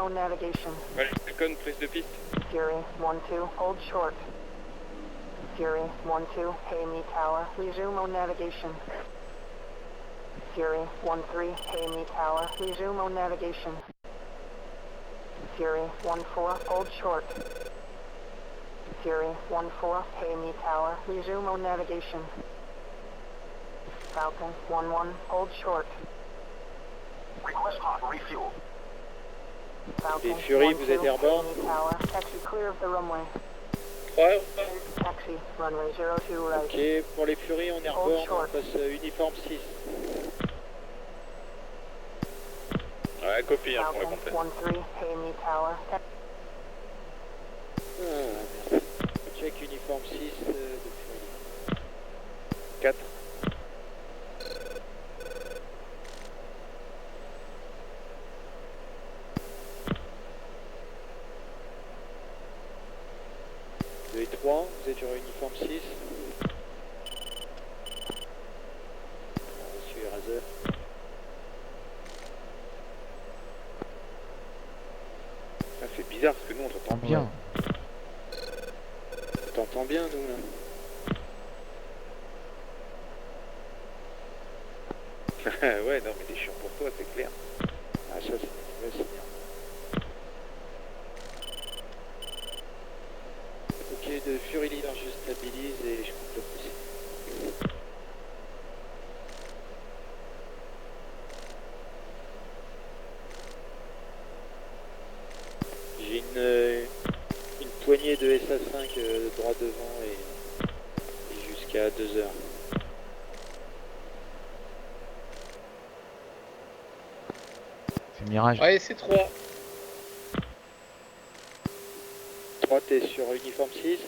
on navigation. Falcon, prise de piste. Fury 1-2, hold short. Fury 1-2, pay me tower, resume on navigation. Fury 1-3, pay me tower, resume on navigation. Fury 1-4, hold short. Fury 1-4, pay me tower, resume on navigation. Falcon 1-1, hold short. Request hot refuel. Falcon Et Fury, 1-2, vous êtes airborne. pay me tower, taxi clear of the runway. 3 Taxi, runway 02 right. Ok, pour les Fury, on est Hold rebord, on short. passe uniforme 6. Ouais, copie, hein, pour le Falcon complet. 1-3, pay me tower. Merci. Check uniforme 6 de Fury. 4. Deux et 3, vous êtes sur uniforme 6. Reçu Razer. Ça fait bizarre parce que nous on t'entend Bien. On t'entend bien, nous, là. Ouais, non, mais t'es chiant pour toi, c'est clair. Ah, ça, c'est signal. Ok, de Fury Leader, je stabilise et je coupe le pouce. J'ai une poignée de SA5 droit devant et jusqu'à 2 heures. C'est Mirage. Ouais, c'est 3. 3, t'es sur uniforme 6.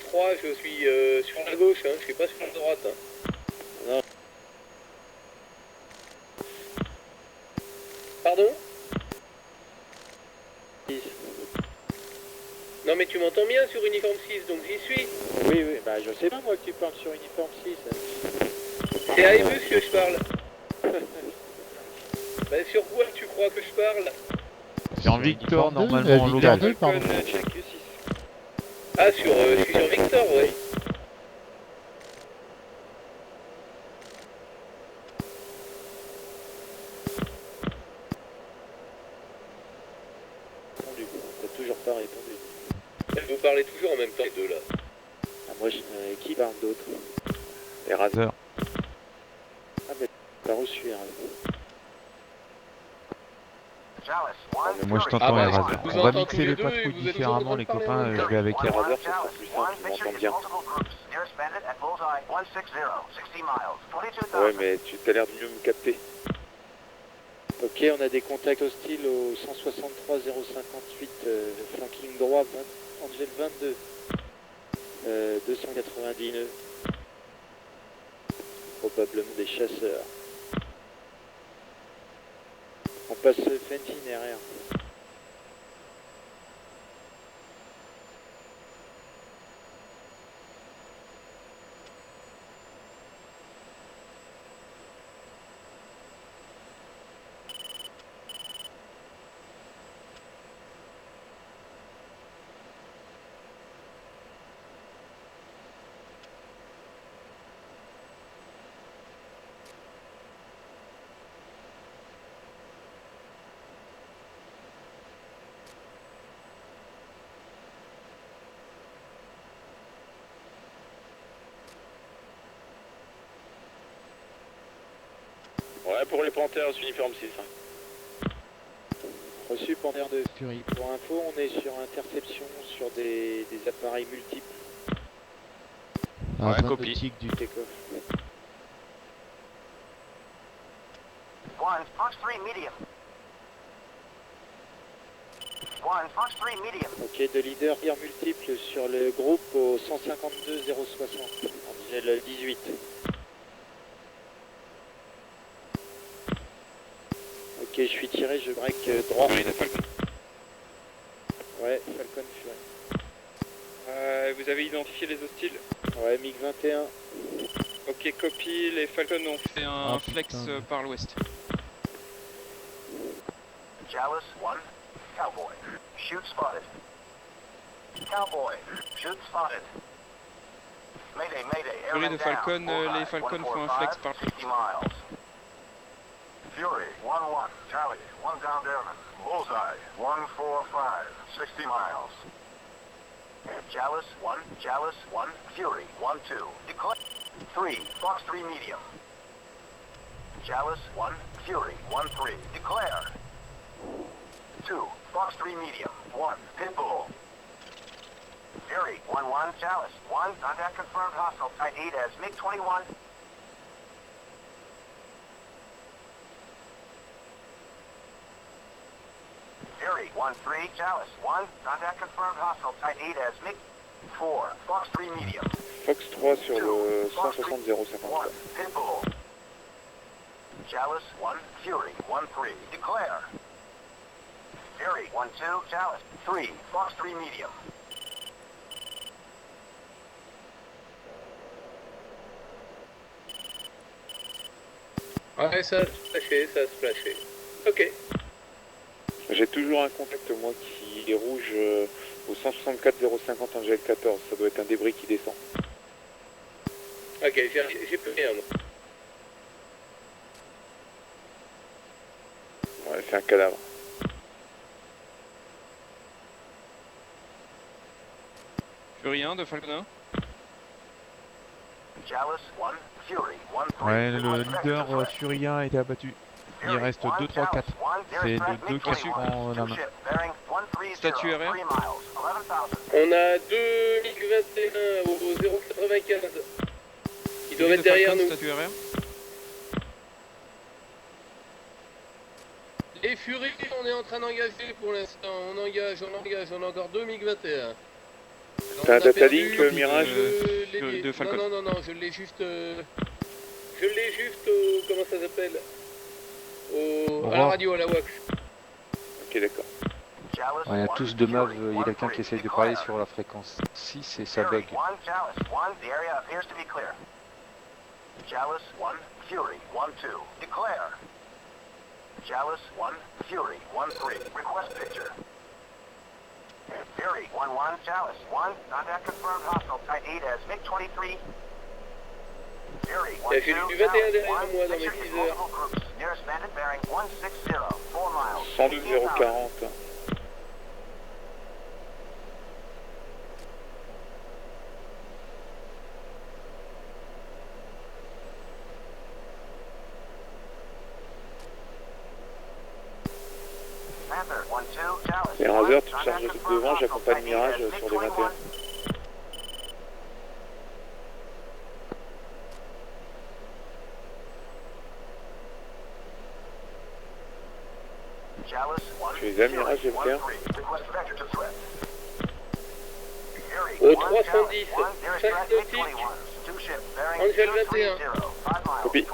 3, je suis sur la gauche, hein, je suis pas sur la droite. Hein. Non. Pardon? 6. Non, mais tu m'entends bien sur uniforme 6, donc j'y suis. Oui, oui, bah je sais pas moi que tu parles sur uniforme 6. C'est à Ebus que je parle. Bah, sur quoi tu crois que je parle? Sur Victor, uniforme deux, normalement, en Victor local. 2, pardon. Check 6. Ah, je suis sur Victor, ouais. Répondu. T'as toujours pas répondu. Vous parlez toujours en même temps, les deux là. Ah, moi, qui parle d'autre? Les Razer. Ah, mais t'as reçu, hein. Chalice, Moi, je Fury. t'entends, bah, les je Razer. vous On va entends mixer tous les les deux patrouilles et vous êtes différemment, toujours en les train de copains. parler en Je vais avec les Les Razer. radars, ça sera plus simple, on m'entend bien. Ouais, mais tu t'as l'air de mieux me capter. Ok, on a des contacts hostiles au 163 058, flanking droit, Angel 22. 290 nœuds. Probablement des chasseurs. On passe Fentin RR. Ouais, pour les Panthers, uniforme 6. Reçu Panther 2. Fury. Pour info, on est sur interception sur des appareils multiples. Un Ouais, zone copie. nautique du Take-off. One, Fox 3 medium. One, Fox 3 medium. Ok, de leader tir multiple sur le groupe au 152 060. Angel 18. Ok, je suis tiré, je break droit. Oui, Falcon. Ouais, Falcon Fury. Vous avez identifié les hostiles? Ouais, MiG 21. Ok, copie, les Falcons ont fait un Ah, flex putain. par l'ouest. Chalice 1, Cowboy. Shoot spotted. Cowboy. Shoot spotted. Mayday, mayday. Fury Airman de down. Falcon, Bullseye, les Falcons font un flex 145, par... 60 miles. Fury 1-1. Charlie, 1 downed airman. Bullseye 145, 60 miles. Chalice 1, Chalice 1, Fury 1-2. Declare 3, Fox 3 medium. Chalice 1, Fury 1-3. Declare 2, Fox 3 medium. 1, Pitbull. Fury 1-1, Chalice 1, contact confirmed hostile. Type 8 as MiG-21. Fury 1-3, Chalice 1, contact confirmed hostile. Type 8 as MiG-4, Fox 3 medium. Fox 3 sur 2, le Fox 3, 160 1, 053. Pitbull. Chalice 1, Fury 1-3. Declare. Fury 1-2, Chalice 3, Fox 3 medium. Ouais, ça a splashé, ça a splashé. Ok. J'ai toujours un contact, moi, qui est rouge au 164 050 Angel 14. Ça doit être un débris qui descend. Ok, j'ai plus rien. moi. Ouais, c'est un cadavre. Fury 1 de Falcon 1. Chalice 1, Fury 1-3. Ouais, le leader Furien a été abattu. Il reste 2, 3, 4. C'est le 2 qui prend la main. Statut RR. On a 2 MiG-21 au 095. Ils doivent Fury être de derrière Falcon, nous. statut RR. Les Furies, on est en train d'engager pour l'instant. On engage. On a encore 2 MiG-21. T'as un On a data perdu link, le- Mirage de Falcon. Non, je l'ai juste... Je l'ai juste au... Comment ça s'appelle à la radio, à la WAX. Ok, d'accord. Ouais, il y a tous deux meufs, il y a quelqu'un qui essaye de parler sur la fréquence 6 et ça bug. Chalice 1, Fury 1-2. Declare. Chalice 1, Fury 1-3. Request picture. Fury 1-1, Chalice 1. Contact confirmed hostile. Type 8 as MiG-23. Fury 1-2, J'ai du 21 Chalice derrière 1. moi dans mes Picture is 6 heures. multiple groups. Nearest bandit bearing 160, 4 miles. 112 040. Panther 1-2, Chalice Les 1. raseurs, tu te Contact charges confirmed devant, hostile. j'accompagne Type 8 Mirage as sur les 21. MiG-21. Tu les as, Mirage, FR? Au 310, 5 nautiques, Angel 21. Copie.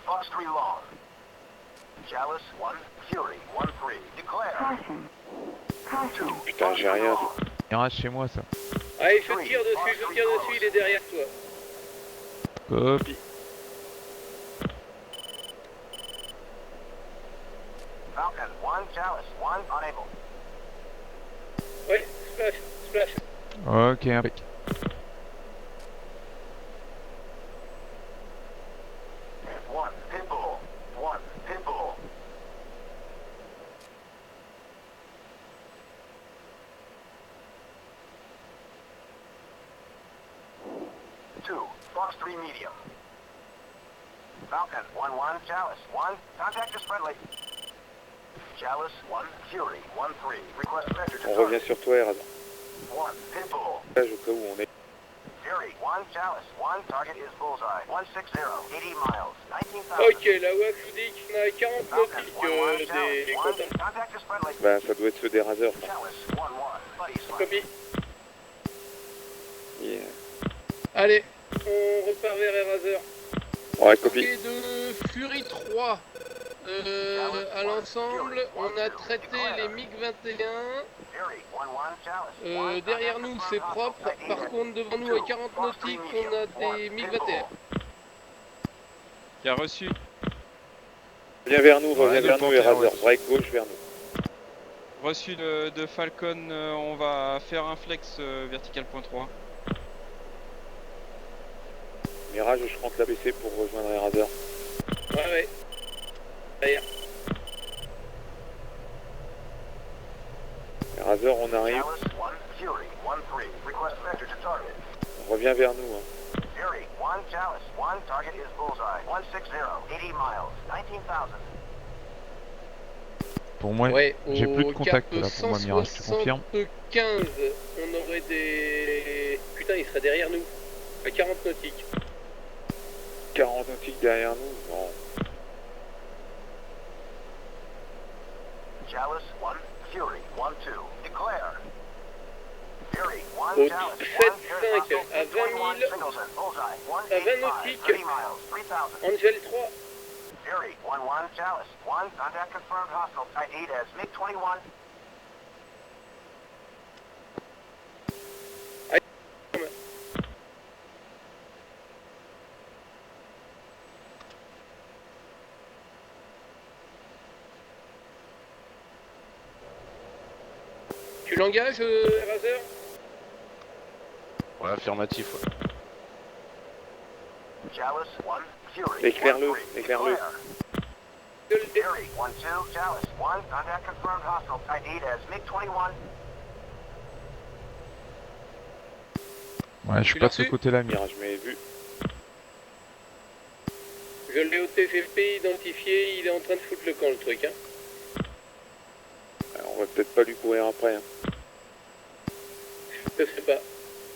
Fox 3 long. Chalice 1, Fury 1-3. Declare. 2, Putain, j'ai rien. Mirage chez moi ça. Allez, je tire dessus, il est derrière toi. Copie. Falcon 1, Chalice 1, unable. Ouais, splash. Ok, impec. Pitbull. 1, Pitbull. 2, Fox 3 medium. Falcon 1-1, Chalice 1. Contact is friendly. Chalice 1, Fury 1-3. Request vector to On revient sur toi, Erad. 1, Pitbull. Là, au cas où on est. Fury, 1, Chalice, 1, target is Bullseye, 160, 80 miles, 19,000. Ok, la WAC nous dit qu'on a 40 nautiques des contacts. Contact is friendly. Bah, ça doit être ceux des raseurs. Chalice, 1, 1, buddy slide. Copie. Yeah. Allez, on repart vers Eraser. Ouais, copie. Ok, de Fury 3. À l'ensemble, on a traité les MiG-21. Fury, 1, 1, Chalice, 1, Derrière nous, c'est propre. Par contre, devant nous, à 40 nautiques, on a des MiG-21. Qui a reçu. Reviens vers nous, reviens Ouais, vers le nous, Panther, Eraser. ouais. Break gauche vers nous. Reçu de Falcon, on va faire un flex vertical point 3. Mirage, je rentre la PC pour rejoindre Eraser. Ouais, ouais. Derrière. Eraser, on arrive. Chalice, 1, Fury, 1, 3, request vector to target. Reviens vers nous. Hein. Fury, 1, Chalice, 1, target is Bullseye, 160, 80 miles, 19,000. Pour moi, Ouais, j'ai plus de au contact cap là pour moi, Mirage, tu confirmes? 175, on aurait des... Putain, il serait derrière nous. À 40 nautiques. 40 nautiques derrière nous. Non. Chalice, 1, Fury, 1, 2, declare. Fury, 1, Au Chalice, 7-5, 1, à 20 000, Singleton, Bullseye, 1, à 20 nautiques. 30 miles, 3,000. Angel 3. Fury, 1, 1, Chalice, 1, contact confirmed hostile, ID as MiG-21. Tu l'engages, Eraser? Ouais, affirmatif, ouais. Chalice, 1, Fury, Éclaire-le, 1, 3, éclaire-le. declare. Fury, 1, 2, Chalice, 1, contact confirmed hostile, ID as MiG-21. Ouais, je suis Tu pas l'as de ce reçu? côté-là, Mirage. Mirage, mais vu. Je l'ai au TFP identifié, il est en train de foutre le camp, le truc. Hein. Alors, on va peut-être pas lui courir après. Hein. Je sais pas.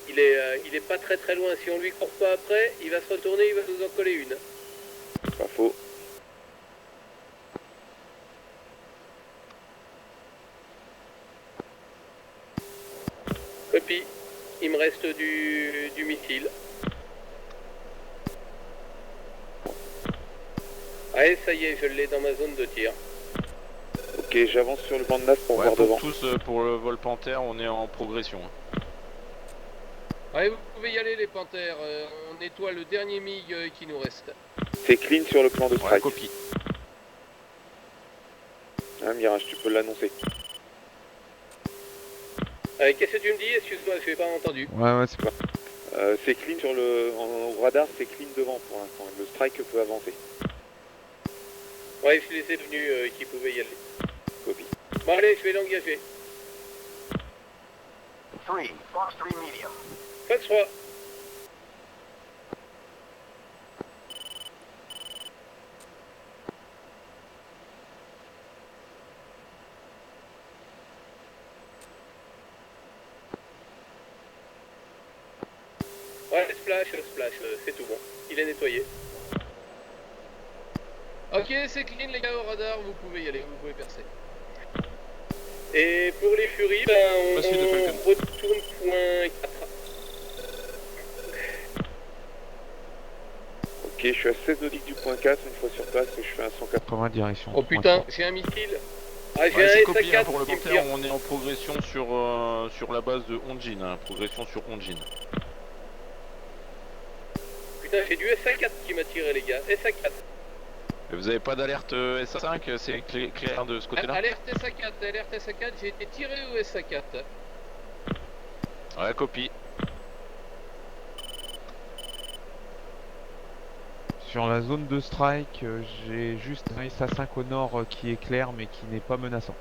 Il est pas très très loin. Si on lui court pas après, il va se retourner, il va nous en coller une. Pas faux. Copie. Il me reste du missile. Ouais, ça y est, je l'ai dans ma zone de tir. Ok, j'avance sur le banc de neuf pour Ouais, voir pour devant. tous, pour le vol Panther, on est en progression. Hein. Ouais, vous pouvez y aller les panthères. On nettoie le dernier MiG qui nous reste. C'est clean sur le plan de Ouais, strike. copie. Hein, Mirage, tu peux l'annoncer. Qu'est-ce que tu me dis? Excuse-moi, je n'ai pas entendu. Ouais, c'est pas. C'est clean sur le... En radar, c'est clean devant pour l'instant. Le strike peut avancer. Ouais, je les ai venus qui pouvaient y aller. Copie. Bon allez, je vais l'engager. 3, Fox 3 medium. Fox 3. Ouais, splash, c'est tout bon. Il est nettoyé. Ok, c'est clean les gars au radar, vous pouvez y aller, vous pouvez percer. Et pour les Furies, ben, on Reçu de Falcon. retourne point 4. Ok, je suis à 16 nautiques du point 4, une fois sur place, et je suis à 180. 80 direction. Oh putain, j'ai un missile. Ah, j'ai Ouais, c'est un copié, hein, pour le SA4 qui me Panther, tire. on est en progression sur la base de Onjin, hein, progression sur Onjin. Putain, j'ai du SA4 qui m'a tiré les gars, SA4. Et vous avez pas d'alerte SA5, c'est clair de ce côté-là? Alerte SA4, j'ai été tiré au SA4. Ouais, copie. Sur la zone de strike, j'ai juste un SA5 au nord qui est clair mais qui n'est pas menaçant.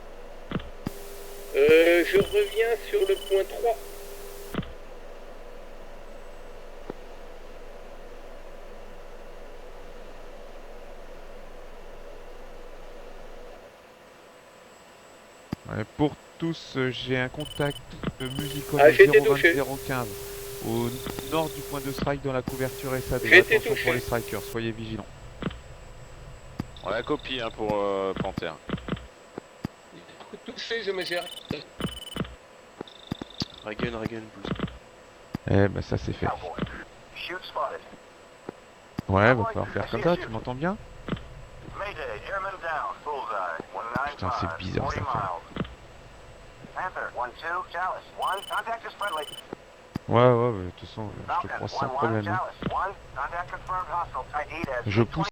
Je reviens sur le point 3. Ouais, pour tous, j'ai un contact musical Ah, j'ai été touché. 020-015 Au nord du point de strike dans la couverture SAD. J'ai été Attention touché. pour les strikers, soyez vigilants. On a copie hein, pour Panther. Touché, je me gère. Reagan, boost. Eh ben ça c'est fait. Cowboy. Shoot spotted. Ouais, va falloir faire comme ça, tu m'entends bien? Mayday, airman down. Bullseye. 195. Putain, c'est bizarre, ça 40 miles. Panther, 1-2, Chalice. 1, contact is friendly. Ouais, ouais, de toute façon, je te Falcon, crois sans 1-1, problème. hein. Chalice. 1, contact confirmed hostile. Type 8 as Je pousse